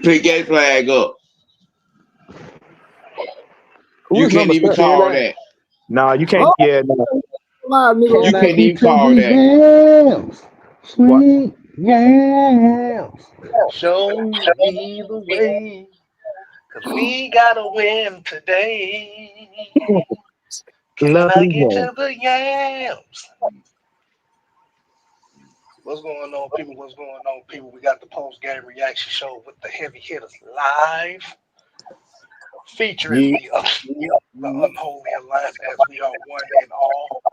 Pick that flag up. Who You is can't number even 7? Can call I? that. No, you can't. Oh, Yeah, no. live, nigga. You Can I can't get even to call these that. yams? What? Sweet yams. Show me the way. Cause we gotta win today. Can I Lovely get one. to the yams? What's going on, people? What's going on, people? We got the post game reaction show with the heavy hitters live, featuring Yeah. the unholy alliance as we are one and all.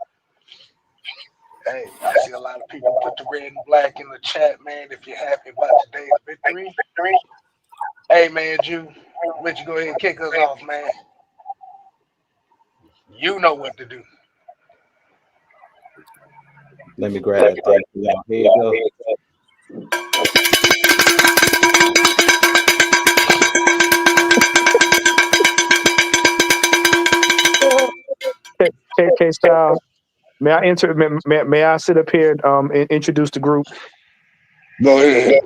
Hey, I see a lot of people put the red and black in the chat, man. If you're happy about today's victory, hey, man, Jew, let you go ahead and kick us off, man. You know what to do. Let me grab that thing for y'all. Here you go. KK style. May I enter? May I sit up here and introduce the group? Go ahead.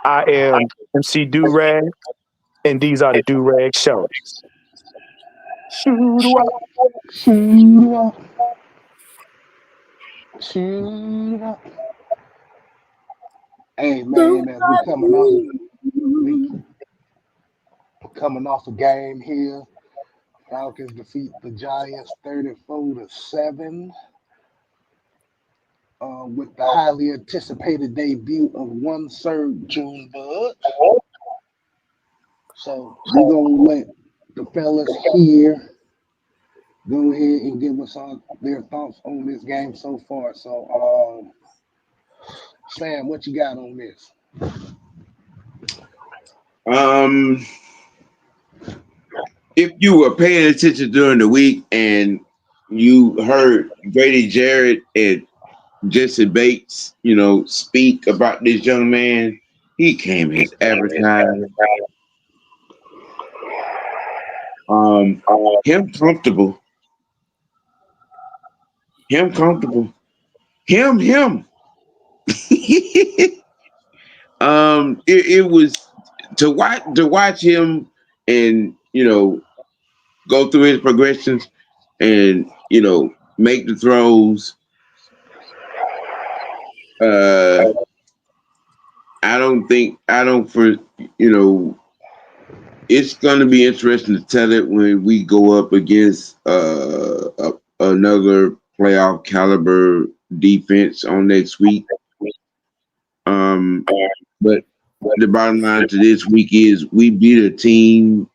I am MC Do Rag, and these are the Do Rag Show. Shoot, Shoot up, shoot up. Hey, man, as we coming off a game here. Falcons defeat the Giants 34-7 with the highly anticipated debut of one Sir Junebug. So we're gonna let the fellas here go ahead and give us all their thoughts on this game so far. So, Sam, what you got on this? Um, if you were paying attention during the week and you heard Grady Jarrett and Jesse Bates, speak about this young man, he came as advertised. Um, him comfortable, him comfortable, him. It was to watch him and go through his progressions and make the throws. Uh, I don't for you know it's going to be interesting to tell it when we go up against another playoff caliber defense on next week. Um, but the bottom line to this week is we beat a team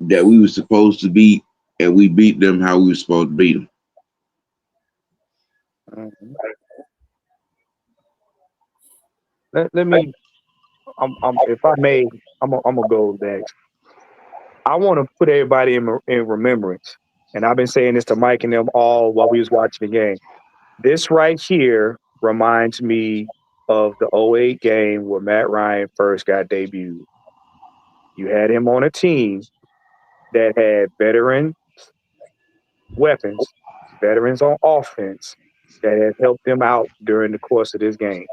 that we were supposed to beat, and we beat them how we were supposed to beat them. Mhm. Let me. If I may, I'm gonna go next. I want to put everybody in remembrance, and I've been saying this to Mike and them all while we was watching the game. This right here reminds me of the '08 game where Matt Ryan first got debuted. You had him on a team that had veteran weapons, veterans on offense that had helped them out during the course of this game.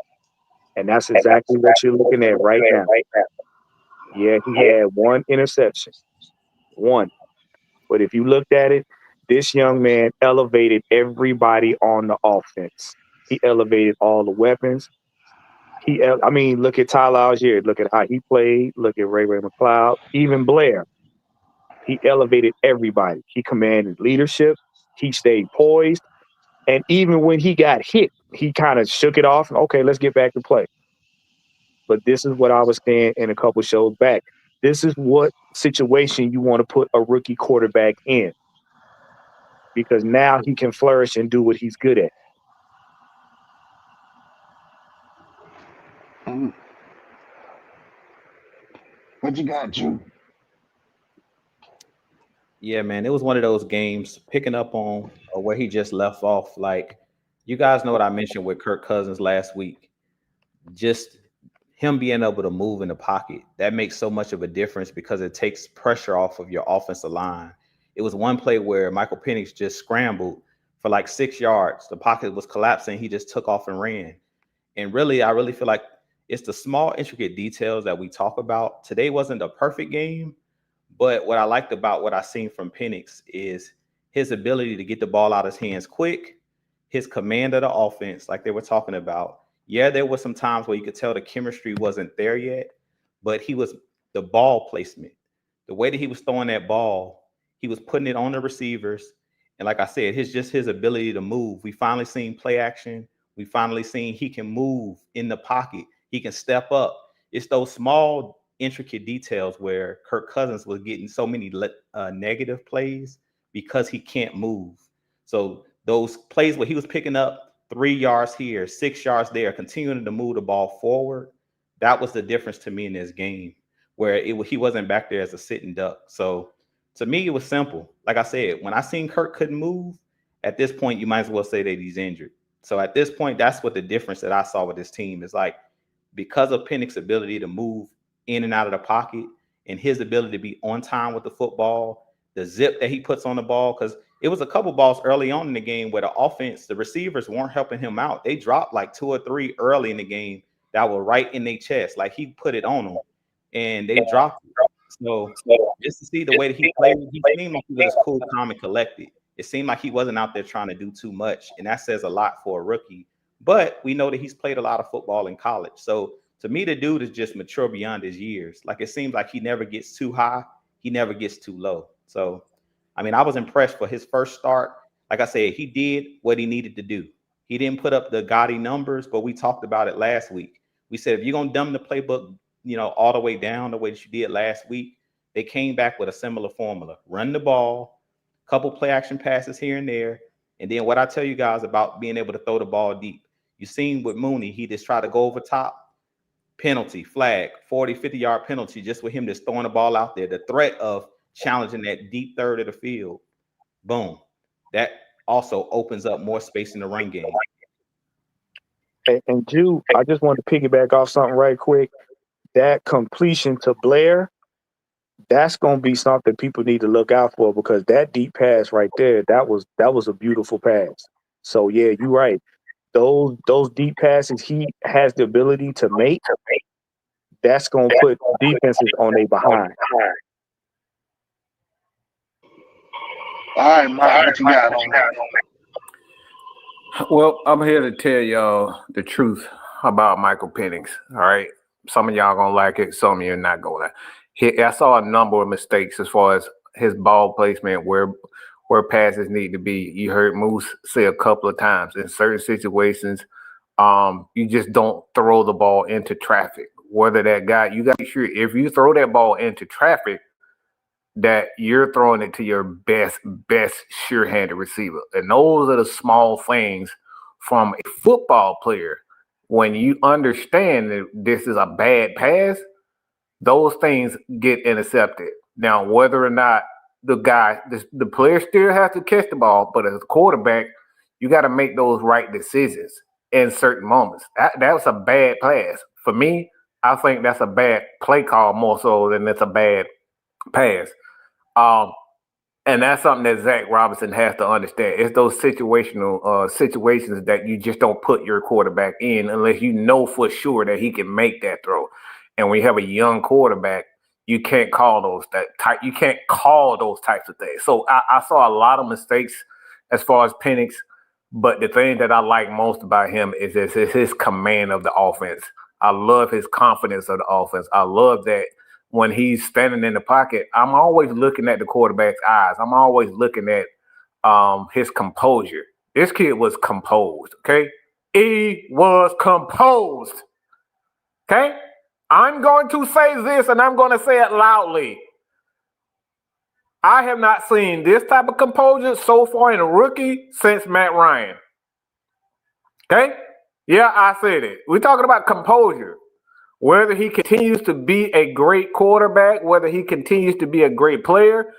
And that's exactly what you're looking at right now. Yeah, he had one interception, one. But if you looked at it, this young man elevated everybody on the offense. He elevated all the weapons. I mean, look at Tyler Algier. Look at how he played. Look at Ray McLeod. Even Blair. He elevated everybody. He commanded leadership. He stayed poised. And even when he got hit, he kind of shook it off. Okay, let's get back to play. But this is what I was saying in a couple shows back. This is what situation you want to put a rookie quarterback in because now he can flourish and do what he's good at. Mm, what you got, Jew? Yeah, man, it was one of those games picking up on where he just left off. Like, you guys know what I mentioned with Kirk Cousins last week. Just him being able to move in the pocket, that makes so much of a difference because it takes pressure off of your offensive line. It was one play where Michael Penix just scrambled for like 6 yards. The pocket was collapsing. He just took off and ran. And really, I really feel like it's the small, intricate details that we talk about. Today wasn't a perfect game, but what I liked about what I seen from Penix is his ability to get the ball out of his hands quick, his command of the offense, like they were talking about. Yeah, there was some times where you could tell the chemistry wasn't there yet, but he was the ball placement, the way that he was throwing that ball, he was putting it on the receivers. And like I said, his ability to move. We finally seen play action. We finally seen he can move in the pocket. He can step up. It's those small, intricate details where Kirk Cousins was getting so many negative plays because he can't move. So those plays where he was picking up 3 yards here, 6 yards there, continuing to move the ball forward, that was the difference to me in this game, where he wasn't back there as a sitting duck. So to me, it was simple. Like I said, when I seen Kirk couldn't move, at this point, you might as well say that he's injured. So at this point, that's what the difference that I saw with this team is like, because of Penix's ability to move in and out of the pocket and his ability to be on time with the football, the zip that he puts on the ball, because it was a couple balls early on in the game where the offense, the receivers weren't helping him out. They dropped like 2 or 3 early in the game that were right in their chest. Like he put it on them and they dropped it. So just to see the way that he played, he seemed like he was cool, calm, and collected. It seemed like he wasn't out there trying to do too much. And that says a lot for a rookie. But we know that he's played a lot of football in college. So to me, the dude is just mature beyond his years. Like it seems like he never gets too high. He never gets too low. So, I mean, I was impressed for his first start. Like I said, he did what he needed to do. He didn't put up the gaudy numbers, but we talked about it last week. We said, if you're going to dumb the playbook, all the way down the way that you did last week, they came back with a similar formula. Run the ball, couple play action passes here and there. And then what I tell you guys about being able to throw the ball deep. You seen with Mooney, he just tried to go over top, penalty, flag, 40, 50-yard penalty just with him just throwing the ball out there. The threat of challenging that deep third of the field, boom. That also opens up more space in the run game. And Jude, I just wanted to piggyback off something right quick. That completion to Blair, that's going to be something people need to look out for, because that deep pass right there, that was a beautiful pass. So yeah, you're right. Those deep passes he has the ability to make, that's going to put defenses on their behind. All right, Mike, what you got on that? Well, I'm here to tell y'all the truth about Michael Penix. All right, some of y'all gonna like it, some of you not gonna. I saw a number of mistakes as far as his ball placement, where passes need to be. You heard Moose say a couple of times in certain situations, you just don't throw the ball into traffic. Whether that guy, you got to be sure if you throw that ball into traffic, that you're throwing it to your best sure-handed receiver. And those are the small things from a football player. When you understand that this is a bad pass, those things get intercepted. Now, whether or not the player still has to catch the ball, but as a quarterback, you got to make those right decisions in certain moments. That was a bad pass. For me, I think that's a bad play call more so than it's a bad pass. And that's something that Zach Robinson has to understand. It's those situations that you just don't put your quarterback in unless you know for sure that he can make that throw. And when you have a young quarterback, you can't call those types of things. So I saw a lot of mistakes as far as Penix, but the thing that I like most about him is his command of the offense. I love his confidence of the offense. I love that when he's standing in the pocket, I'm always looking at the quarterback's eyes. I'm always looking at his composure. This kid was composed, okay? He was composed, okay? I'm going to say this, and I'm going to say it loudly. I have not seen this type of composure so far in a rookie since Matt Ryan. Okay? Yeah, I said it. We're talking about composure. Whether he continues to be a great quarterback, whether he continues to be a great player,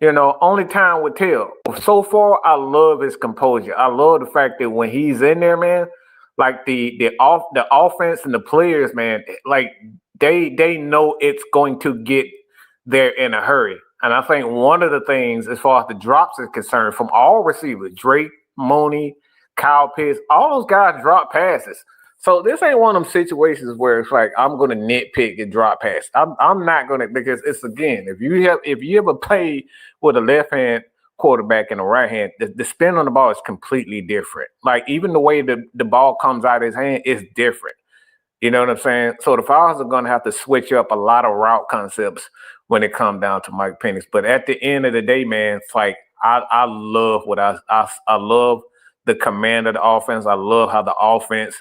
only time would tell. So far, I love his composure. I love the fact that when he's in there, man, like the offense and the players, man, like they know it's going to get there in a hurry. And I think one of the things, as far as the drops is concerned, from all receivers, Drake, Mooney, Kyle Pitts, all those guys drop passes. So this ain't one of them situations where it's like I'm gonna nitpick and drop pass. I'm not gonna, because it's, again, if you ever play with a left hand quarterback and a right hand, the spin on the ball is completely different. Like even the way the ball comes out of his hand is different. You know what I'm saying? So the Falcons are gonna have to switch up a lot of route concepts when it comes down to Mike Penix. But at the end of the day, man, it's like I love what I love the command of the offense. I love how the offense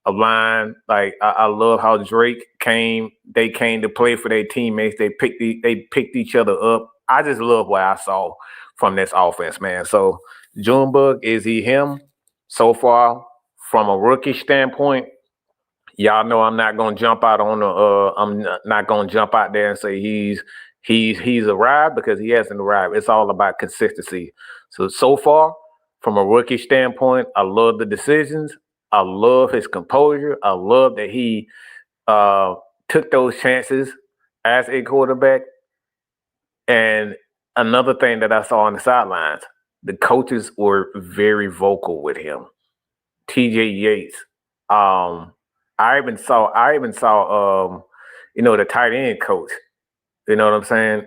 aligned. Like I love how Drake came. They came to play for their teammates. They picked each other up. I just love what I saw from this offense, man. So Junebug, is he him so far from a rookie standpoint? Y'all know I'm not gonna jump out on the. I'm not gonna jump out there and say he's arrived, because he hasn't arrived. It's all about consistency. So far, from a rookie standpoint, I love the decisions. I love his composure. I love that he took those chances as a quarterback. And another thing that I saw on the sidelines, the coaches were very vocal with him. TJ Yates. I even saw the tight end coach. You know what I'm saying?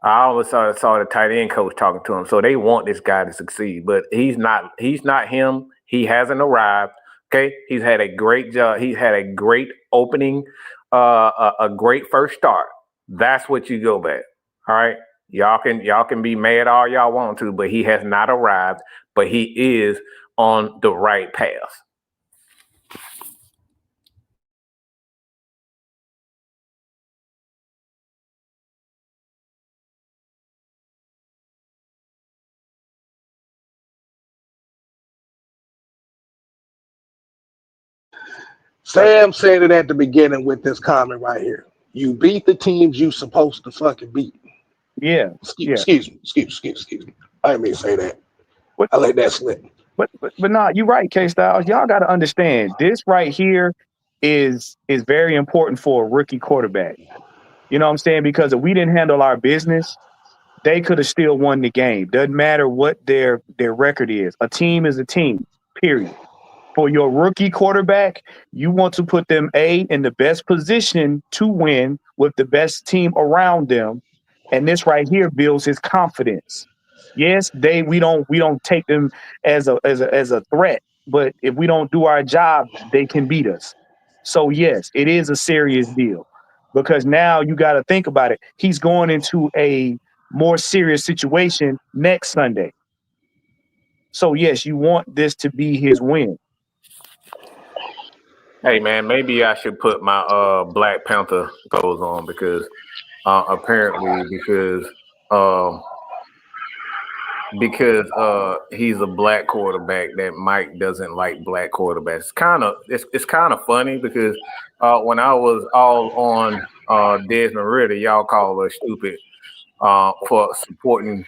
I always saw the tight end coach talking to him. So they want this guy to succeed, but he's not him. He hasn't arrived. Okay. He's had a great job. He's had a great opening, a great first start. That's what you go back. All right. Y'all can be mad all y'all want to, but he has not arrived, but he is on the right path. Sam said it at the beginning with this comment right here. You beat the teams you supposed to fucking beat. Yeah. Excuse me. I didn't mean to say that. I let that slip. But nah, you're right, K Styles. Y'all got to understand, this right here is very important for a rookie quarterback. You know what I'm saying? Because if we didn't handle our business, they could have still won the game. Doesn't matter what their record is. A team is a team, period. For your rookie quarterback, you want to put them in the best position to win with the best team around them. And this right here builds his confidence. Yes, we don't take them as a threat, but if we don't do our job, they can beat us. So yes, it is a serious deal, because now you got to think about it. He's going into a more serious situation next Sunday. So yes, you want this to be his win. Hey man, maybe I should put my Black Panther clothes on, because apparently he's a black quarterback that Mike doesn't like black quarterbacks. It's kind of funny, because when I was all on Desmond Ritter, y'all call us stupid for supporting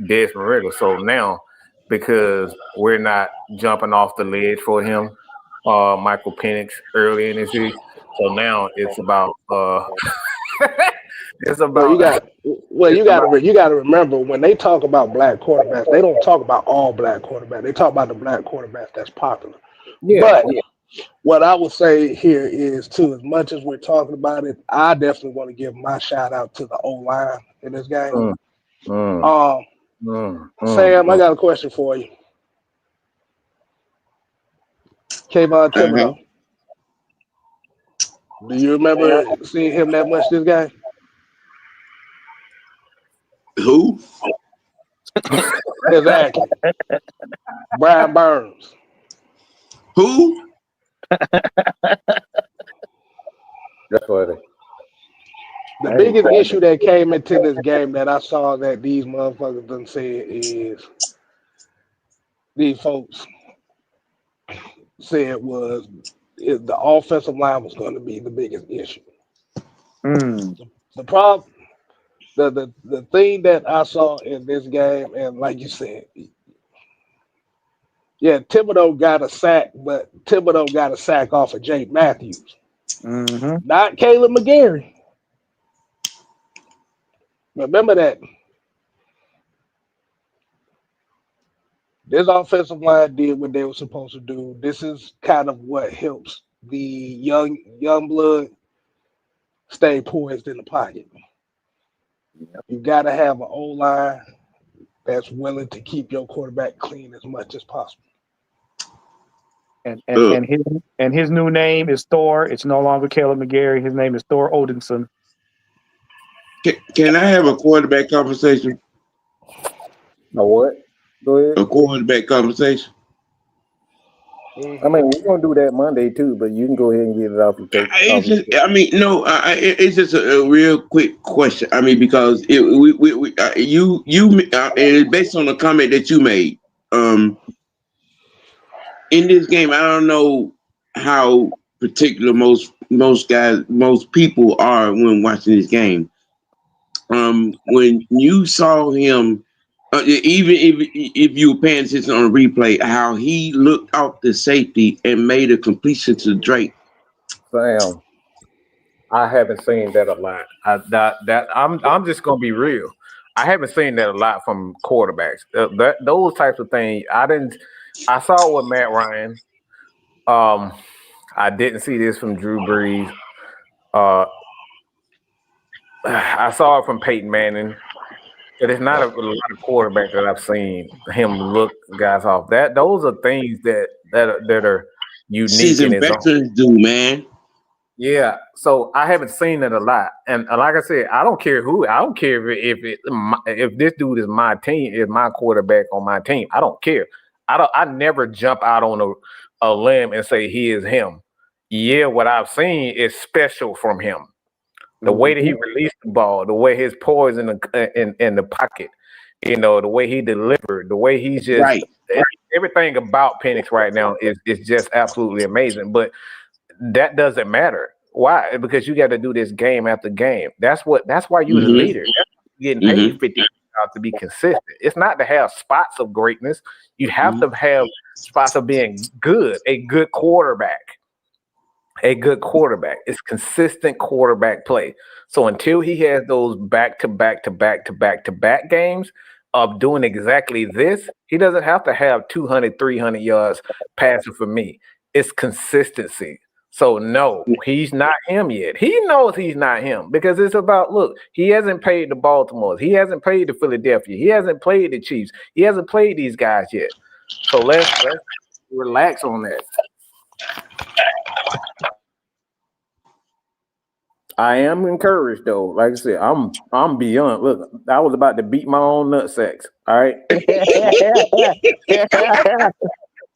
Desmond Ritter. So now, because we're not jumping off the ledge for him, Michael Penix early in his year, so now it's about it's about. You got to remember, when they talk about black quarterbacks, they don't talk about all black quarterbacks. They talk about the black quarterbacks that's popular. But what I would say here is, too, as much as we're talking about it, I definitely want to give my shout out to the O-line in this game. Sam, I got a question for you. Kayvon Thibodeau. Do you remember seeing him that much this game? Who? Exactly. Brian Burns. Who? That's what The biggest issue that came into this game that I saw that these motherfuckers done said is, these folks said was, the offensive line was going to be the biggest issue. The problem, the thing that I saw in this game, and like you said, Thibodeau got a sack, but Thibodeau got a sack off of Jake Matthews, not Caleb McGarry. Remember that. This offensive line did what they were supposed to do. This is kind of what helps the young blood stay poised in the pocket. You got to have an O line that's willing to keep your quarterback clean as much as possible. And his new name is Thor. It's no longer Caleb McGarry. His name is Thor Odinson. Can I have a quarterback conversation? A what? Go ahead. A quarterback conversation. I mean, we're gonna do that Monday too, but you can go ahead and get it off the tape. It's just a real quick question. I mean, because and based on the comment that you made, in this game, I don't know how particular most people are when watching this game. When you saw him, even if you were paying attention on the replay, how he looked off the safety and made a completion to Drake. Sam, I haven't seen that a lot. I'm just gonna be real. I haven't seen that a lot from quarterbacks. Those types of things. I saw it with Matt Ryan. I didn't see this from Drew Brees. I saw it from Peyton Manning. But it's not a lot of quarterbacks that I've seen him look guys off. Those are things that are unique. Seasoned veterans do, man. Yeah, so I haven't seen it a lot, and like I said, I don't care who. I don't care if this dude is my team, is my quarterback on my team. I don't care. I never jump out on a limb and say he is him. Yeah, what I've seen is special from him. The way that he released the ball, the way his poise in the pocket, the way he delivered, the way he's just right. Everything about Penix right now is just absolutely amazing. But that doesn't matter. Why? Because you got to do this game after game. That's why you're the leader. You're getting paid $50 to be consistent. It's not to have spots of greatness. You have to have spots of being good, a good quarterback. A good quarterback. It's consistent quarterback play. So until he has those back-to-back games of doing exactly this, he doesn't have to have 200, 300 yards passing for me. It's consistency. So no, he's not him yet. He knows he's not him because it's about, look, he hasn't played the Baltimores. He hasn't played the Philadelphia. He hasn't played the Chiefs. He hasn't played these guys yet. So let's relax on that. I am encouraged though. Like I said, I'm beyond. Look, I was about to beat my own nutsacks. All right.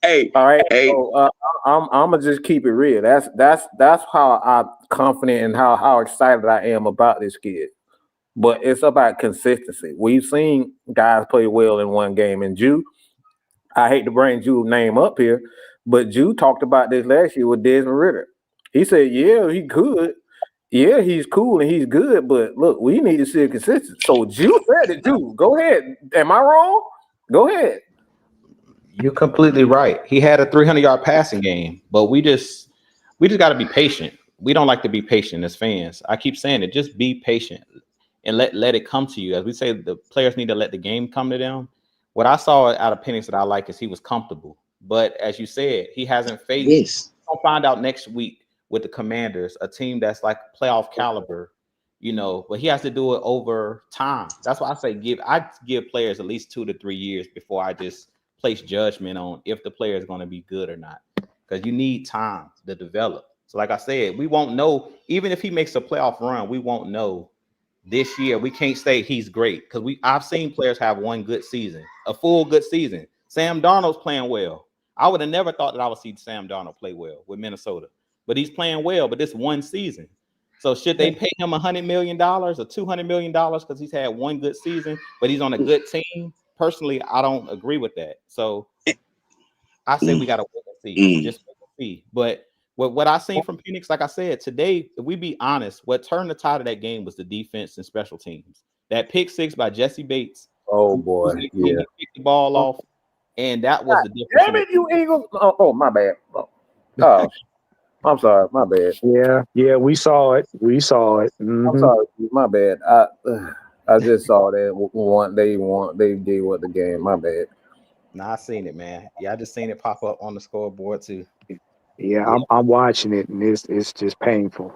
Hey, all right. Hey. So, I'm gonna just keep it real. That's how I'm confident and how excited I am about this kid. But it's about consistency. We've seen guys play well in one game, and Jew. I hate to bring Jew's name up here, but Jew talked about this last year with Desmond Ridder. He said, "Yeah, he could. Yeah, he's cool and he's good, but look, we need to see a consistency." So Jew said it, Jew. Go ahead. Am I wrong? Go ahead. You're completely right. He had a 300-yard passing game, but we just got to be patient. We don't like to be patient as fans. I keep saying it. Just be patient and let it come to you. As we say, the players need to let the game come to them. What I saw out of Penix that I like is he was comfortable. But as you said, he hasn't faced. Yes. We'll find out next week with the Commanders, a team that's like playoff caliber, but he has to do it over time. That's why I say I give players at least 2 to 3 years before I just place judgment on if the player is going to be good or not, because you need time to develop. So like I said, we won't know, even if he makes a playoff run, we won't know this year. We can't say he's great because I've seen players have one good season, a full good season. Sam Darnold's playing well. I would have never thought that I would see Sam Darnold play well with Minnesota. But he's playing well, but this one season. So should they pay him $100 million or $200 million because he's had one good season, but he's on a good team? Personally, I don't agree with that. So I say we got to wait and see. Just wait and see. But what I seen from Penix, like I said, today, if we be honest, what turned the tide of that game was the defense and special teams. That pick six by Jesse Bates. Oh, boy. He picked the ball off, and that was the difference. Damn it, you Eagles. Oh, my bad. Oh. I'm sorry, my bad. Yeah, we saw it. Mm-hmm. I'm sorry, my bad. I just saw that they gave up the game. My bad. Nah, I seen it, man. Yeah, I just seen it pop up on the scoreboard too. Yeah, Yeah. I'm watching it, and it's just painful.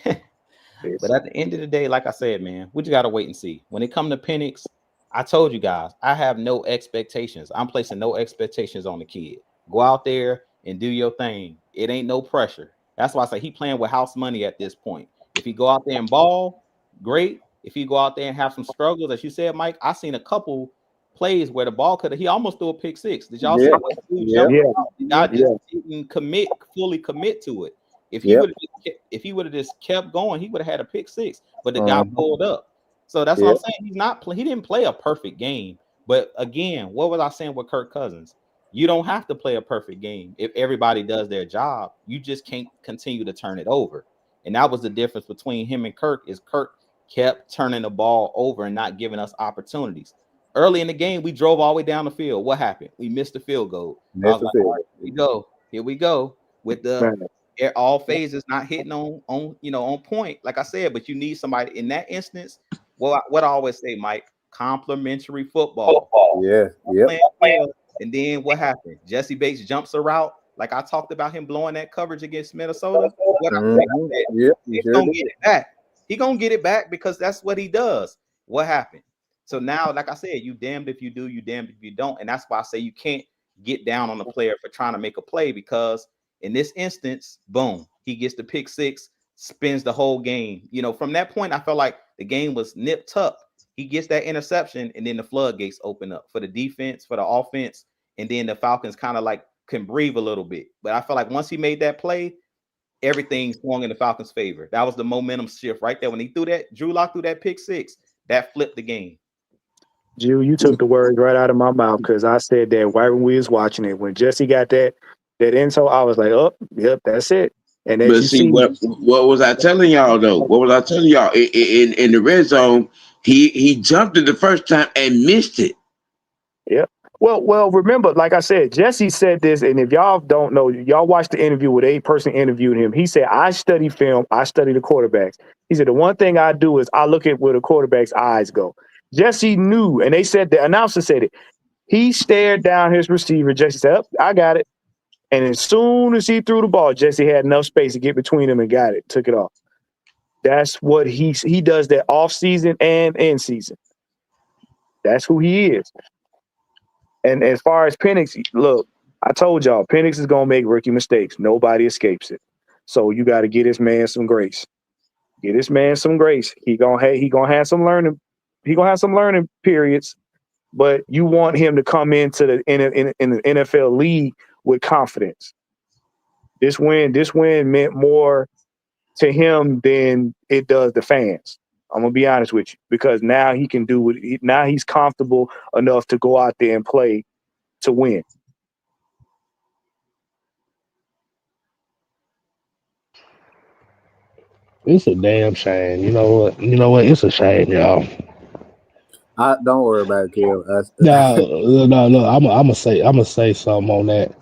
But at the end of the day, like I said, man, we just gotta wait and see. When it come to Penix, I told you guys, I have no expectations. I'm placing no expectations on the kid. Go out there and do your thing. It ain't no pressure. That's why I say he playing with house money at this point. If he go out there and ball, great. If he go out there and have some struggles, as you said, Mike, I seen a couple plays where the ball could have. He almost threw a pick six. Did y'all see Yeah. what the dude Yeah. jumped Yeah, out? The guy yeah. just didn't fully commit to it. If he Yep. would have if he would have just kept going, he would have had a pick six. But the guy Uh-huh. pulled up. So that's what I'm Yep. saying. He didn't play a perfect game. But again, what was I saying with Kirk Cousins? You don't have to play a perfect game if everybody does their job. You just can't continue to turn it over. And that was the difference between him and Kirk. Is Kirk kept turning the ball over and not giving us opportunities. Early in the game, we drove all the way down the field. What happened? We missed the field goal. I was Missed the like, all field. right, here we go. Here we go with the Man, all phases not hitting on point, like I said. But you need somebody in that instance. Well, what I always say, Mike, complementary football. Yeah. Yep. Playing well, and then what happened? Jesse Bates jumps a route, like I talked about him blowing that coverage against Minnesota. What I said, Yep. He he's sure gonna did. get it back. He gonna get it back because that's what he does. What happened? So now, like I said, you damned if you do, you damned if you don't, and that's why I say you can't get down on the player for trying to make a play, because in this instance, boom, he gets the pick six, spins the whole game. From that point, I felt like the game was nipped up. He gets that interception, and then the floodgates open up for the defense, for the offense, and then the Falcons kind of like can breathe a little bit. But I felt like once he made that play, everything swung in the Falcons' favor. That was the momentum shift right there. When he threw that, Drew Lock threw that pick six, that flipped the game. Jew, you took the words right out of my mouth, because I said that right when we was watching it. When Jesse got that info, I was like, "Oh, yep, that's it." And as But you see, see, what was I telling y'all though? What was I telling y'all in the red zone? He jumped it the first time and missed it. yeah. Well, remember, like I said, Jesse said this, and if y'all don't know, y'all watched the interview where a person interviewed him. He said, "I study film. I study the quarterbacks." He said, "The one thing I do is I look at where the quarterback's eyes go." Jesse knew, and they said the announcer said it. He stared down his receiver. Jesse said, "Oh, I got it." And as soon as he threw the ball, Jesse had enough space to get between him and got it, took it off. That's what he does, that off season and in season. That's who he is. And as far as Penix, look, I told y'all, Penix is gonna make rookie mistakes. Nobody escapes it. So you got to get this man some grace. Get this man some grace. He gonna have some learning. He gonna have some learning periods. But you want him to come into the in the NFL league with confidence. This win meant more to him than it does the fans. I'm gonna be honest with you, because now he can do what now he's comfortable enough to go out there and play to win. It's a damn shame. You know what? You know what? It's a shame, y'all. Don't worry about it, Kill. No. I'm gonna say something on that.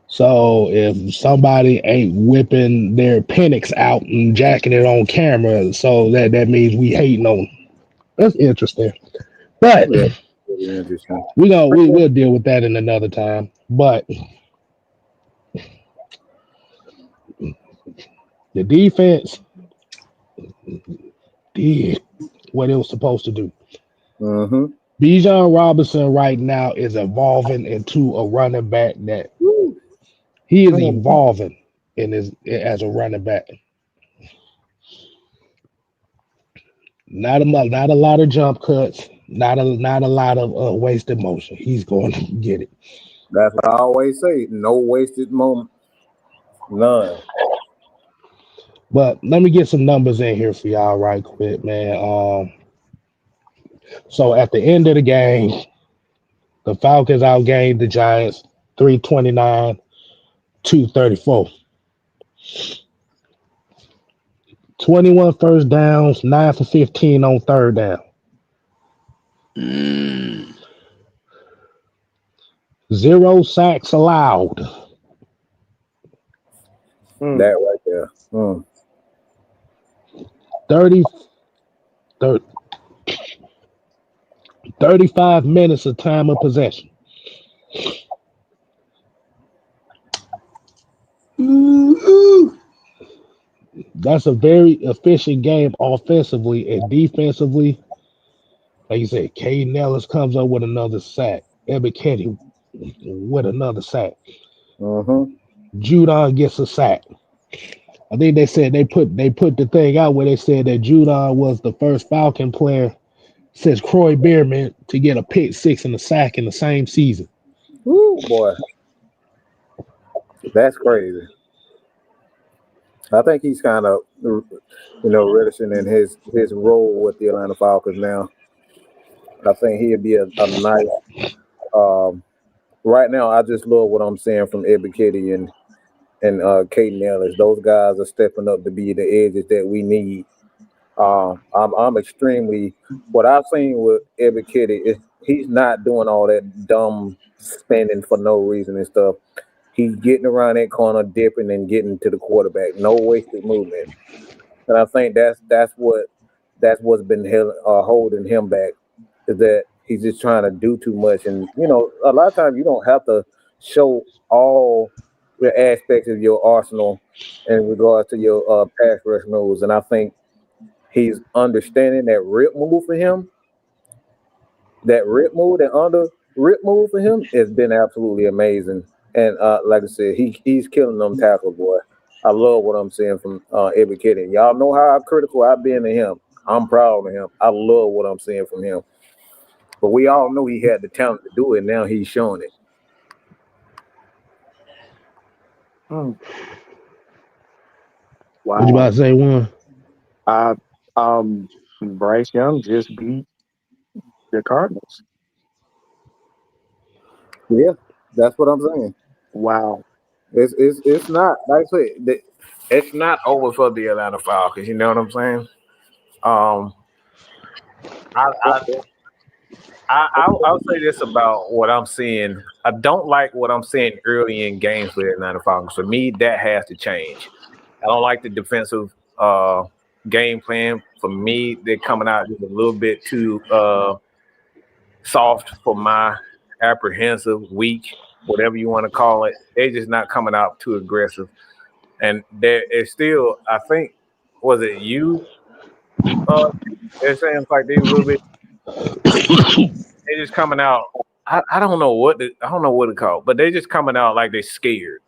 So if somebody ain't whipping their Penix out and jacking it on camera, so that means we hating on. That's interesting. But Yeah, really interesting. we'll deal with that in another time. But the defense did what it was supposed to do. Mm-hmm. Bijan Robinson right now is evolving into a running back that he is evolving as a running back. Not a lot of jump cuts, not a lot of wasted motion. He's going to get it. That's what I always say. No wasted moment. None. But let me get some numbers in here for y'all right quick, man. So at the end of the game, the Falcons outgained the Giants 329-234. 21 first downs, 9 for 15 on third down. Mm. 0 sacks allowed. That right there. 30 35 minutes of time of possession. Ooh. That's a very efficient game offensively and defensively. Like you said, Caden Ellis comes up with another sack. Ebiketie with another sack. Mm-hmm. Judon gets a sack. I think they said they put the thing out where they said that Judon was the first Falcon player since Croy Bierman to get a pick six and a sack in the same season. Woo, boy, that's crazy. I think he's kind of, relishing in his role with the Atlanta Falcons now. I think he'd be a nice. Um, right now, I just love what I'm seeing from Ebiketie and Caden Ellis. Those guys are stepping up to be the edges that we need. I'm extremely what I've seen with Ebiketie is he's not doing all that dumb spending for no reason and stuff. He's getting around that corner, dipping and getting to the quarterback. No wasted movement. And I think that's what's been holding him back is that he's just trying to do too much. And a lot of times you don't have to show all the aspects of your arsenal in regards to your pass rush moves. And I think he's understanding that rip move for him. That rip move, that under rip move for him has been absolutely amazing. And like I said, he's killing them tackles, boy. I love what I'm seeing from every kid. And y'all know how critical I've been to him. I'm proud of him. I love what I'm seeing from him. But we all know he had the talent to do it. Now he's showing it. Wow. What you about to say, one? Bryce Young just beat the Cardinals. Yeah, that's what I'm saying. Wow. It's not like I said. It's not over for the Atlanta Falcons. You know what I'm saying? I'll say this about what I'm seeing. I don't like what I'm seeing early in games for the Atlanta Falcons. For me, that has to change. I don't like the defensive game plan. For me, they're coming out just a little bit too soft for my apprehensive, weak, whatever you want to call it. They're just not coming out too aggressive. And it's still, I think, was it you? They're saying it's like they a little bit. They just coming out. I don't know what to call, but they just coming out like they're scared,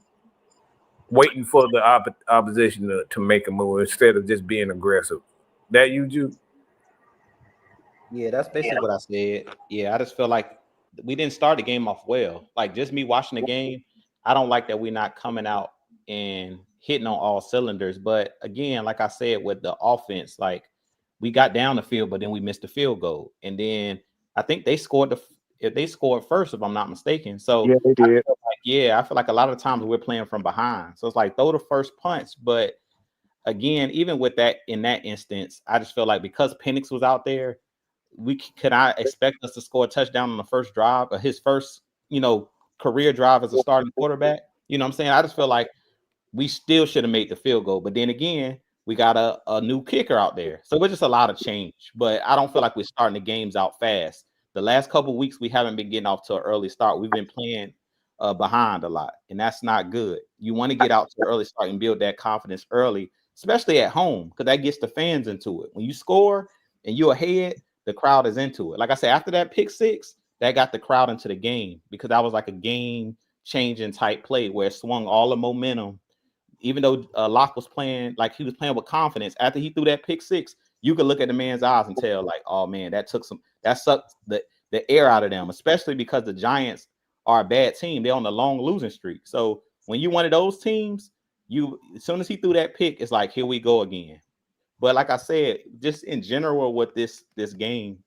waiting for the opposition to make a move instead of just being aggressive. That you do? Yeah, that's basically what I said. Yeah, I just feel like we didn't start the game off well. Like just me watching the game, I don't like that we're not coming out and hitting on all cylinders. But again, like I said, with the offense, like we got down the field, but then we missed the field goal, and then I think they scored if they scored first, if I'm not mistaken. So Yeah, they did. I feel like a lot of times we're playing from behind. So it's like throw the first punch, but again, even with that in that instance, I just feel like because Penix was out there, could I expect us to score a touchdown on the first drive or his first, career drive as a starting quarterback? You know what I'm saying? I just feel like we still should have made the field goal. But then again, we got a new kicker out there. So it's just a lot of change. But I don't feel like we're starting the games out fast. The last couple of weeks, we haven't been getting off to an early start. We've been playing behind a lot, and that's not good. You want to get out to an early start and build that confidence early, especially at home, because that gets the fans into it. When you score and you're ahead, the crowd is into it. Like I said, after that pick six, that got the crowd into the game because that was like a game-changing type play where it swung all the momentum. Even though Locke was playing like he was playing with confidence, after he threw that pick six, you could look at the man's eyes and tell, like, oh man, that sucked the air out of them, especially because the Giants are a bad team. They're on a long losing streak. So when you one of those teams, as soon as he threw that pick, it's like, here we go again. But like I said, just in general with this game,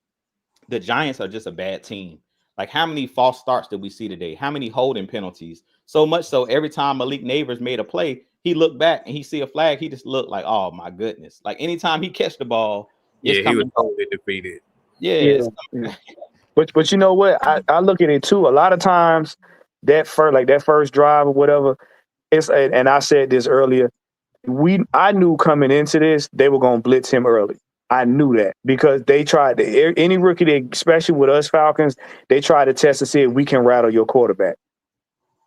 the Giants are just a bad team. Like how many false starts did we see today? How many holding penalties? So much so every time Malik Neighbors made a play, he looked back and he see a flag. He just looked like, oh my goodness. Like anytime he catch the ball, he was totally defeated. Yeah. But you know what? I look at it too. A lot of times that first drive or whatever, and I said this earlier, I knew coming into this, they were gonna blitz him early. I knew that because they tried to, any rookie, that, especially with us Falcons, they tried to test to see if we can rattle your quarterback.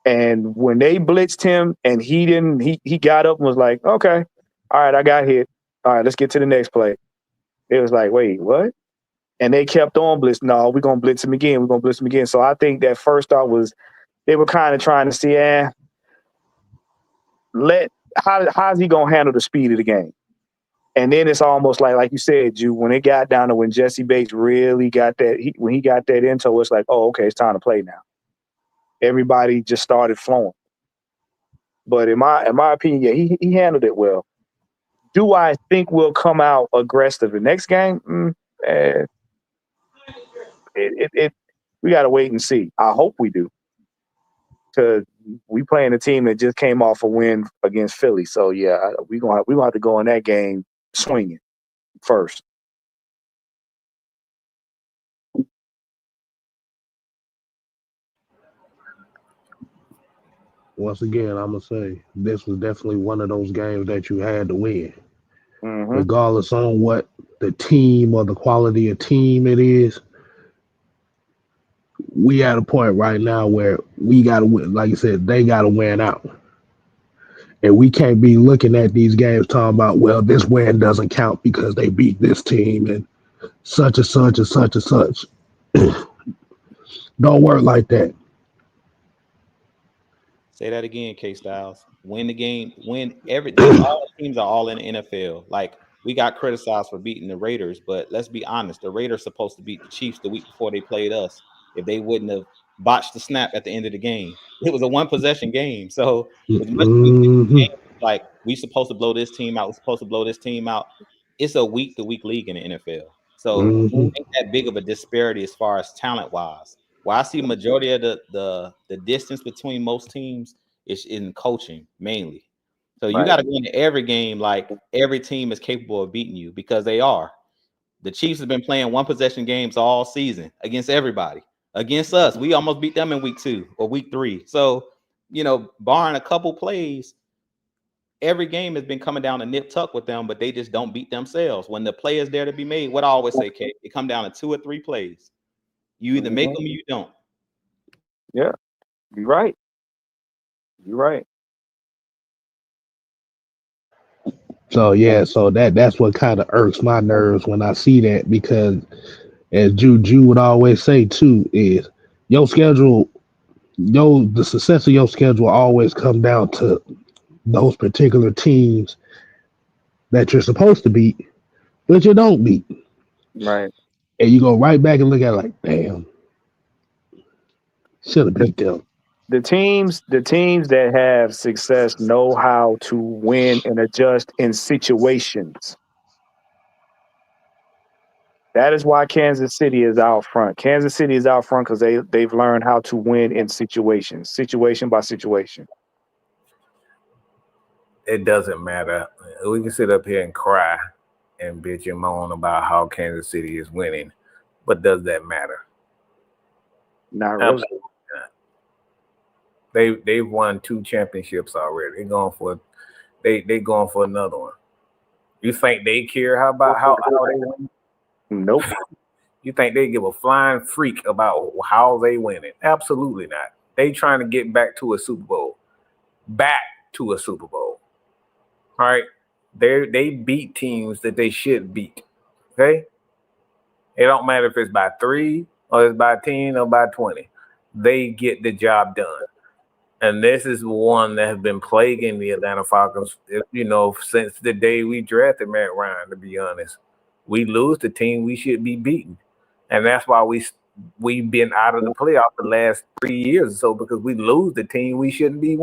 And when they blitzed him and he didn't, he got up and was like, okay, all right, I got hit. All right, let's get to the next play. It was like, wait, what? And they kept on blitzing. No, we're going to blitz him again. We're going to blitz him again. So I think that first thought was they were kind of trying to see, how's he going to handle the speed of the game? And then it's almost like you said, Ju, when it got down to when Jesse Bates really got that, when he got that intel, it's like, oh, okay, it's time to play now. Everybody just started flowing. But in my opinion, yeah, he handled it well. Do I think we'll come out aggressive the next game? We got to wait and see. I hope we do, because we playing a team that just came off a win against Philly. So yeah, we gonna have to go in that game swinging first. Once again, I'm gonna say this was definitely one of those games that you had to win, regardless on what the team or the quality of team it is. We at a point right now where we gotta win. Like you said, they gotta win out, and we can't be looking at these games talking about, well, this win doesn't count because they beat this team and such and such and such and such. Don't work like that. Say that again, K Styles. Win the game, win everything. All teams are all in the NFL. Like, we got criticized for beating the Raiders, but let's be honest, the Raiders supposed to beat the Chiefs the week before they played us if they wouldn't have botched the snap at the end of the game. It was a one possession game. So as much as we win the game, like, we supposed to blow this team out, we're supposed to blow this team out. It's a week to week league in the NFL. So it ain't that big of a disparity as far as talent wise. Well, I see majority of the distance between most teams is in coaching mainly. So you got to go into every game like every team is capable of beating you, because they are. The Chiefs have been playing one possession games all season against everybody. Against us, we almost beat them in week 2 or week 3. So, barring a couple plays, every game has been coming down to nip tuck with them, but they just don't beat themselves. When the play is there to be made, what I always say, Kate, it come down to 2 or 3 plays. You either make them or you don't. Yeah, you're right. You're right. So yeah, so that's what kind of irks my nerves when I see that, because as Ju would always say too, is your schedule, the success of your schedule always come down to those particular teams that you're supposed to beat, but you don't beat. Right. And you go right back and look at it like, damn, should have beat them. The teams that have success know how to win and adjust in situations. That is why Kansas City is out front. Kansas City is out front because they've learned how to win in situations, situation by situation. It doesn't matter. We can sit up here and cry and bitch and moan about how Kansas City is winning, but does that matter? Not really. They've won 2 championships already. They're going for another one. You think they care how they win? Nope. You think they give a flying freak about how they win it? Absolutely not. They trying to get back to a Super Bowl. Back to a Super Bowl. All right. They beat teams that they should beat. Okay? It don't matter if it's by 3 or it's by 10 or by 20. They get the job done. And this is one that has been plaguing the Atlanta Falcons, since the day we drafted Matt Ryan, to be honest. We lose the team we should be beating. And that's why we've been out of the playoff the last 3 years or so, because we lose the team we shouldn't beat.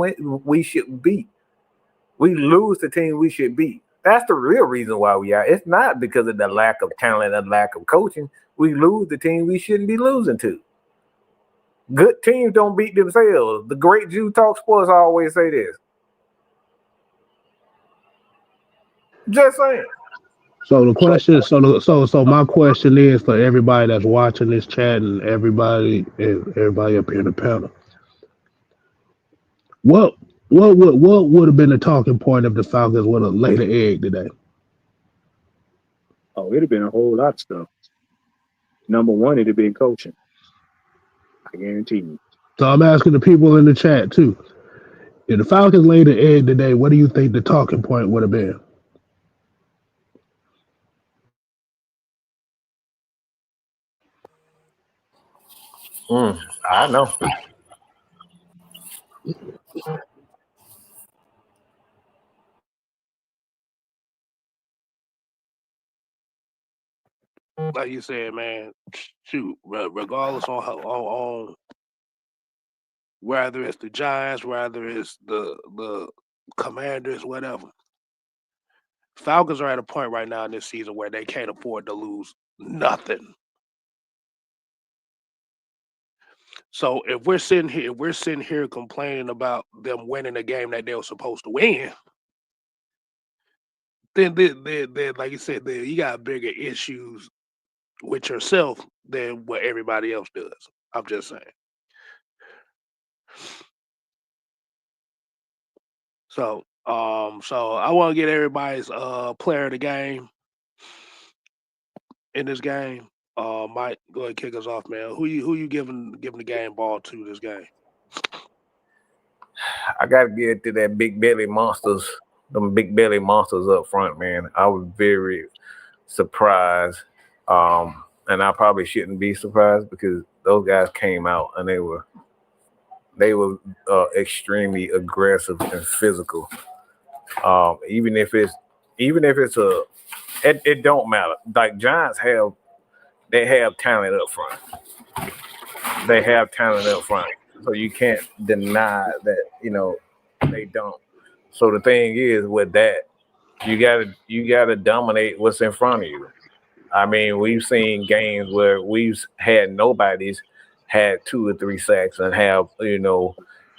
We lose the team we should beat. That's the real reason why we are. It's not because of the lack of talent and lack of coaching. We lose the team we shouldn't be losing to. Good teams don't beat themselves. The great Jew Talk Sports always say this. Just saying. So the question, so my question is for everybody that's watching this chat and everybody up here in the panel. What would have been the talking point if the Falcons would have laid an egg today? Oh, it'd have been a whole lot of stuff. Number one, it'd have been coaching. I guarantee you. So I'm asking the people in the chat too. If the Falcons laid an egg today, what do you think the talking point would have been? I know. Like you said, man, shoot, regardless on whether it's the Giants, whether it's the Commanders, whatever. Falcons are at a point right now in this season where they can't afford to lose nothing. So if we're sitting here complaining about them winning a game that they were supposed to win, then like you said, then you got bigger issues with yourself than what everybody else does. I'm just saying. So I want to get everybody's player of the game in this game. Mike, go ahead and kick us off, man. Who you giving the game ball to this game? I gotta get to that big belly monsters, them big belly monsters up front, man. I was very surprised. And I probably shouldn't be surprised because those guys came out and they were extremely aggressive and physical. Even if it's it don't matter. Like Giants have talent up front. They have talent up front. So you can't deny that, they don't. So the thing is with that, you gotta dominate what's in front of you. I mean, we've seen games where we've had nobody's had 2 or 3 sacks and have,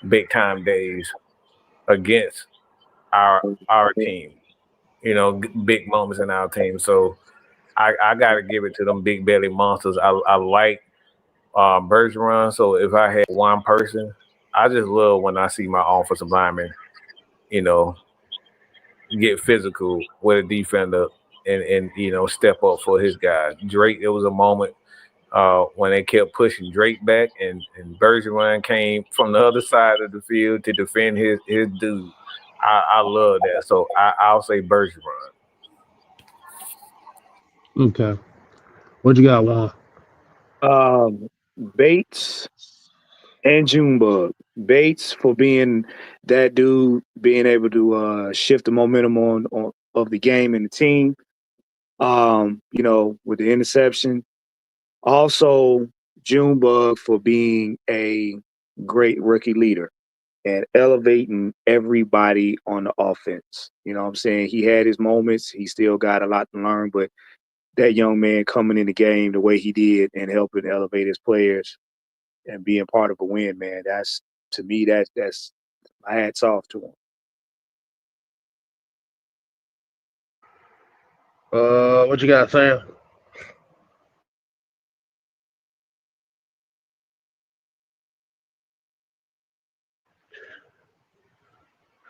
big time days against our team, big moments in our team. So I gotta give it to them big belly monsters. I like Bergeron. So if I had one person, I just love when I see my offensive lineman, get physical with a defender and step up for his guys. Drake, there was a moment when they kept pushing Drake back and Bergeron came from the other side of the field to defend his dude. I love that. So I'll say Bergeron. Okay. What you got, Juan? Bates and Junebug. Bates for being that dude, being able to shift the momentum on of the game and the team. With the interception. Also, Junebug for being a great rookie leader and elevating everybody on the offense. You know what I'm saying? He had his moments. He still got a lot to learn, but that young man coming in the game the way he did and helping elevate his players and being part of a win, man, that's to me, that's my hats off to him. What you got, Sam?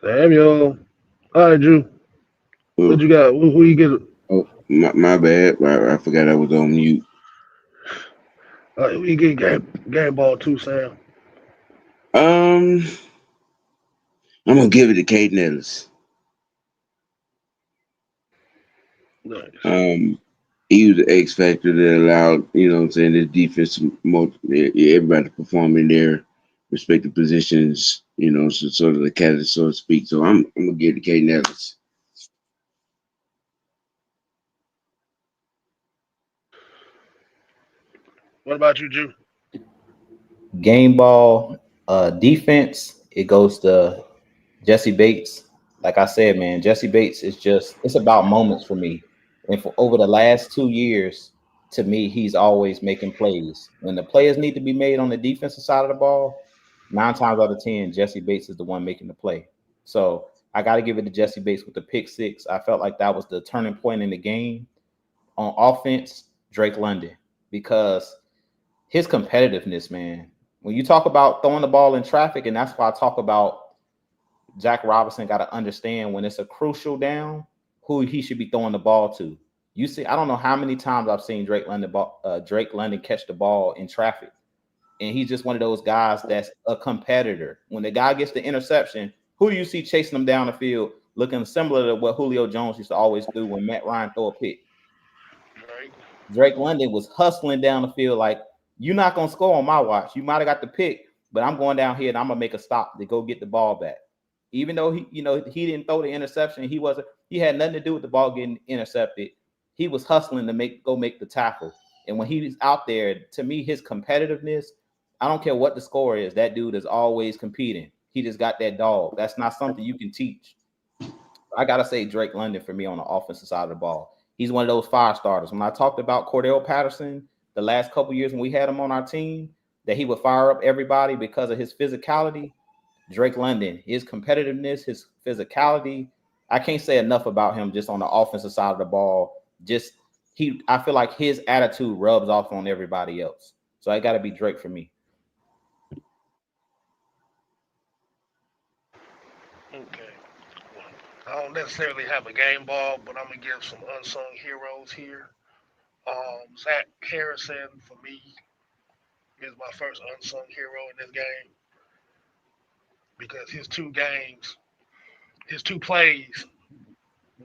Samuel. All right, Drew. What you got? Who you get? Oh, my bad. I forgot I was on mute. Who you get game ball to, Sam? I'm gonna give it to Caden Ellis. Nice. He was the X factor that allowed, this defense everybody to perform in their respective positions, so sort of the catalyst, so to speak. So I'm gonna give it to Caden Ellis. What about you, Drew? Game ball defense, it goes to Jesse Bates. Like I said, man, Jesse Bates is it's about moments for me. And for over the last 2 years, to me, he's always making plays. When the players need to be made on the defensive side of the ball, 9 times out of 10, Jesse Bates is the one making the play. So I got to give it to Jesse Bates with the pick 6. I felt like that was the turning point in the game. On offense, Drake London, because his competitiveness, man. When you talk about throwing the ball in traffic, and that's why I talk about Jack Robinson got to understand when it's a crucial down, who he should be throwing the ball to. You see, I don't know how many times I've seen Drake London catch the ball in traffic, and he's just one of those guys that's a competitor. When the guy gets the interception, who do you see chasing him down the field, looking similar to what Julio Jones used to always do when Matt Ryan throw a pick? Right. Drake London was hustling down the field like, you're not going to score on my watch. You might have got the pick, but I'm going down here and I'm going to make a stop to go get the ball back. Even though he didn't throw the interception, he had nothing to do with the ball getting intercepted. He was hustling to go make the tackle. And when he was out there, to me, his competitiveness, I don't care what the score is, that dude is always competing. He just got that dog. That's not something you can teach. I got to say Drake London for me on the offensive side of the ball. He's one of those fire starters. When I talked about Cordell Patterson the last couple years when we had him on our team, that he would fire up everybody because of his physicality, Drake London, his competitiveness, his physicality, I can't say enough about him just on the offensive side of the ball. I feel like his attitude rubs off on everybody else. So I got to be Drake for me. Okay. I don't necessarily have a game ball, but I'm gonna give some unsung heroes here. Zach Harrison for me is my first unsung hero in this game because his two plays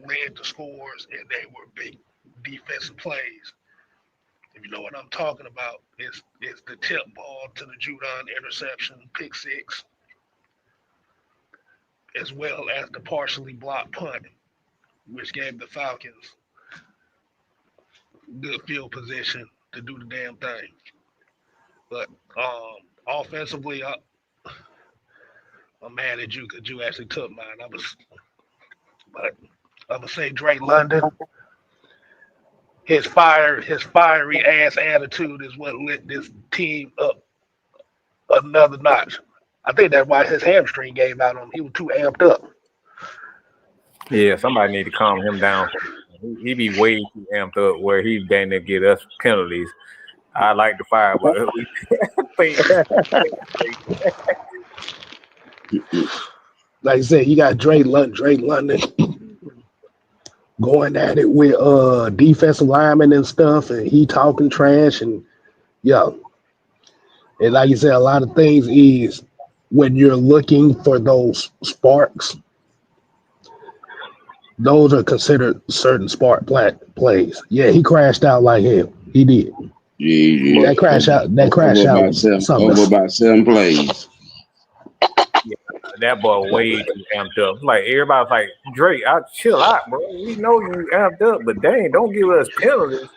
led to scores, and they were big defensive plays. If you know what I'm talking about, it's the tip ball to the Judon interception, pick six, as well as the partially blocked punt, which gave the Falcons good field position to do the damn thing. But offensively, I'm mad at you because you actually took mine. But I'm gonna say Drake London. His fiery ass attitude is what lit this team up another notch. I think that's why his hamstring gave out on him. He was too amped up. Yeah, somebody need to calm him down. He be way too amped up where he's going to get us penalties. I like the fire, but Like I said, you got Drake London going at it with defensive linemen and stuff, and he talking trash, and yeah. And like you said, a lot of things is when you're looking for those sparks, those are considered certain spark plays. Yeah, he crashed out like hell. He did. Yeah. That crash out was something. Over about 7 plays. that boy way too amped up. Like everybody's like, Drake, chill out, bro. We know you amped up, but dang, don't give us penalties.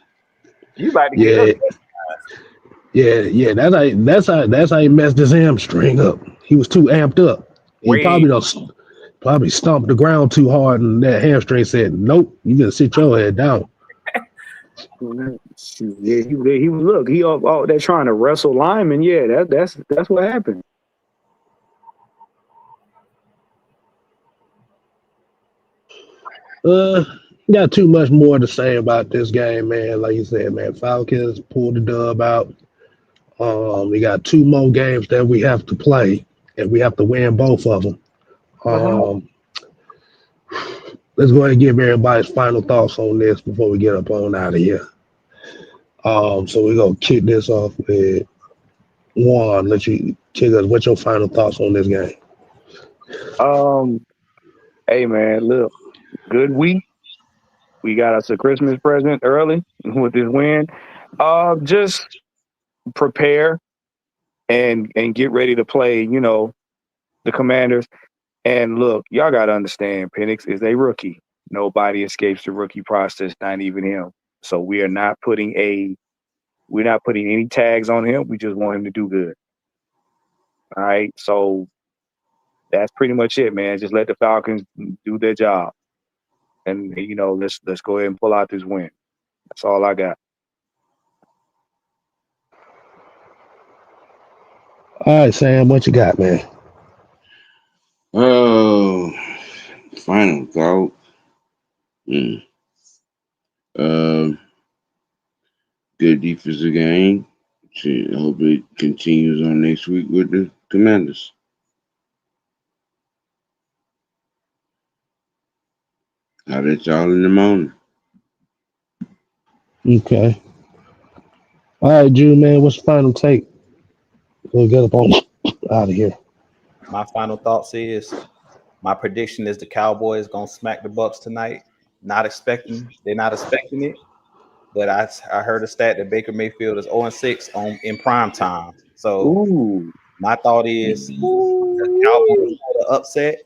You about to get us. Yeah. That's how he messed his hamstring up. He was too amped up. He probably stomped the ground too hard, and that hamstring said, "Nope, you gotta sit your head down." Yeah, he was. Look, he all they're trying to wrestle linemen. Yeah, that's what happened. Got too much more to say about this game, man. Like you said, man, Falcons pulled the dub out. We got 2 more games that we have to play, and we have to win both of them. Let's go ahead and give everybody's final thoughts on this before we get up on out of here. So we're gonna kick this off with Juan. Let you kick us. What's your final thoughts on this game? Hey man, look, good week. We got us a Christmas present early with this win. Just prepare and get ready to play. You know, the Commanders. And look, y'all gotta understand, Penix is a rookie. Nobody escapes the rookie process, not even him. So we're not putting any tags on him. We just want him to do good. All right. So that's pretty much it, man. Just let the Falcons do their job. And let's go ahead and pull out this win. That's all I got. All right, Sam, what you got, man? Oh, final thought. Good defensive game. I hope it continues on next week with the Commanders. I'll let y'all in the morning. Okay. All right, Drew, man. What's your final take? We'll get up on out of here. My final thoughts is my prediction is the Cowboys gonna smack the Bucks tonight. They're not expecting it, but I heard a stat that Baker Mayfield is 0-6 in prime time. So Ooh. my thought is the Cowboys pull the upset.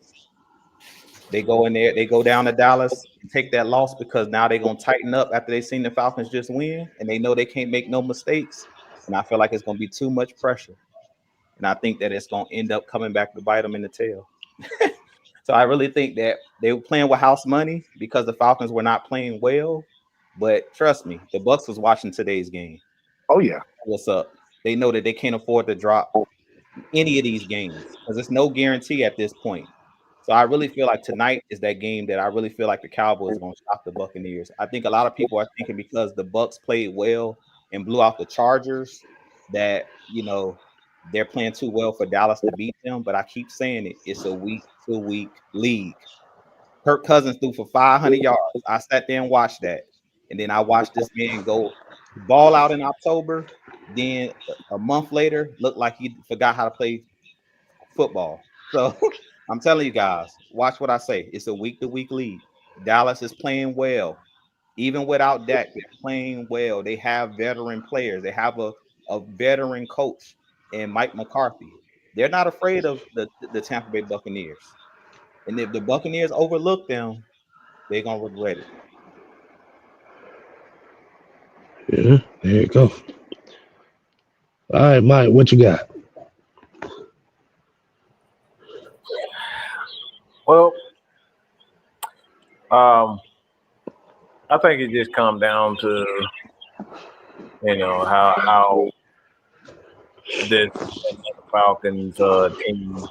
They go in there, they go down to Dallas and take that loss because now they're gonna tighten up after they seen the Falcons just win, and they know they can't make no mistakes. And I feel like it's gonna be too much pressure. And I think that it's gonna end up coming back to bite them in the tail. So I really think that they were playing with house money because the Falcons were not playing well. But trust me, the Bucks was watching today's game. Oh yeah. What's up? They know that they can't afford to drop any of these games because there's no guarantee at this point. So I really feel like tonight is that game that I really feel like the Cowboys are going to stop the Buccaneers. I think a lot of people are thinking because the Bucks played well and blew out the Chargers that they're playing too well for Dallas to beat them. But I keep saying it, it's a week-to-week league. Kirk Cousins threw for 500 yards. I sat there and watched that, and then I watched this man go ball out in October. Then a month later, looked like he forgot how to play football. So I'm telling you guys, watch what I say. It's a week-to-week league. Dallas is playing well. Even without Dak, they're playing well. They have veteran players. They have a veteran coach in Mike McCarthy. They're not afraid of the Tampa Bay Buccaneers. And if the Buccaneers overlook them, they're going to regret it. Yeah, there you go. All right, Mike, what you got? Well, I think it just comes down to how this Falcons team.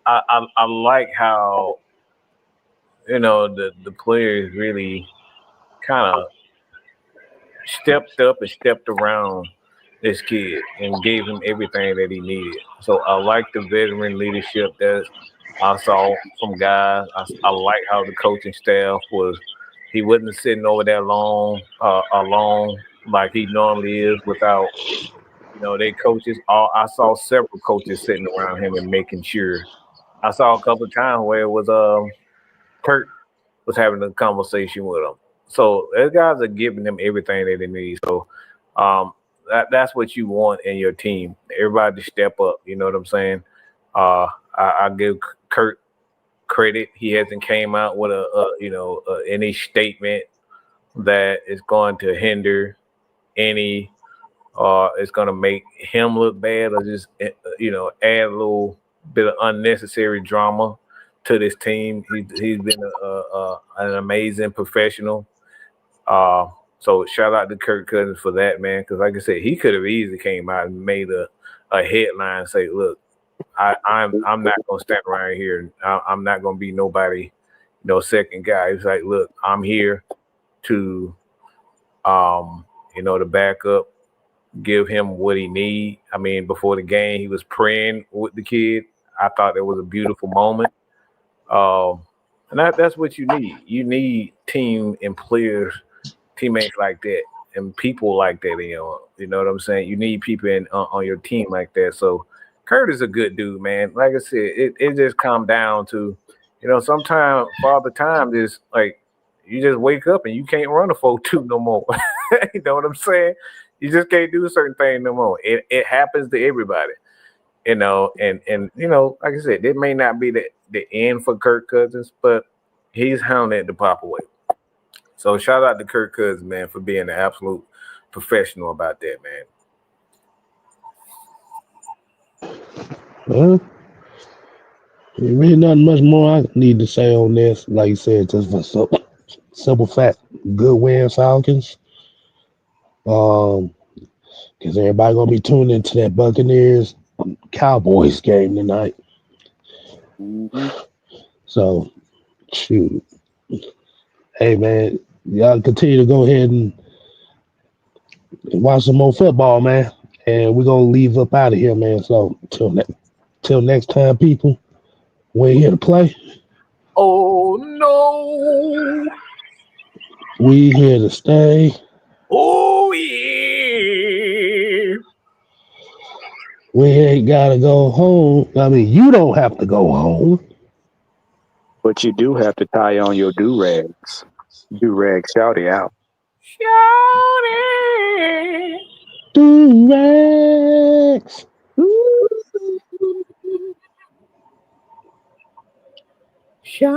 I like how the players really kind of stepped up and stepped around this kid and gave him everything that he needed. So I like the veteran leadership that I saw from guys. I like how the coaching staff he wasn't sitting over there alone like he normally is without, they coaches. I saw several coaches sitting around him and making sure. I saw a couple of times where it was Kurt was having a conversation with him. So those guys are giving them everything that they need. So that's what you want in your team. Everybody to step up. You know what I'm saying? I give Kurt credit. He hasn't came out with any statement that is going to hinder any it's going to make him look bad or just add a little bit of unnecessary drama to this team. He's been an amazing professional. So shout out to Kirk Cousins for that, man. Because like I said, he could have easily came out and made a headline and say, "Look, I'm not gonna stand around here. I'm not gonna be nobody, second guy." He's like, "Look, I'm here to, to back up, give him what he need." I mean, before the game, he was praying with the kid. I thought that was a beautiful moment. And that's what you need. You need team and players, teammates like that, and people like that. You know what I'm saying? You need people on your team like that. So Kurt is a good dude, man. Like I said, it just comes down to, sometimes Father Time is like you just wake up and you can't run a 4-2 no more. You know what I'm saying? You just can't do a certain thing no more. It happens to everybody. And like I said, it may not be the end for Kirk Cousins, but he's handling it the proper way. So shout out to Kirk Cousins, man, for being an absolute professional about that, man. Well, there really nothing much more I need to say on this. Like you said, just for simple fact, good win, Falcons. Because everybody gonna be tuned into that Buccaneers Cowboys game tonight. Mm-hmm. So, shoot. Hey, man, y'all continue to go ahead and watch some more football, man. And we're going to leave up out of here, man. So, till next time, people, we're here to play. Oh, no. We here to stay. Oh yeah. We ain't gotta go home. I mean, you don't have to go home. But you do have to tie on your do-rags. Do-rag shouty out. Shout Do-rags. it. Shout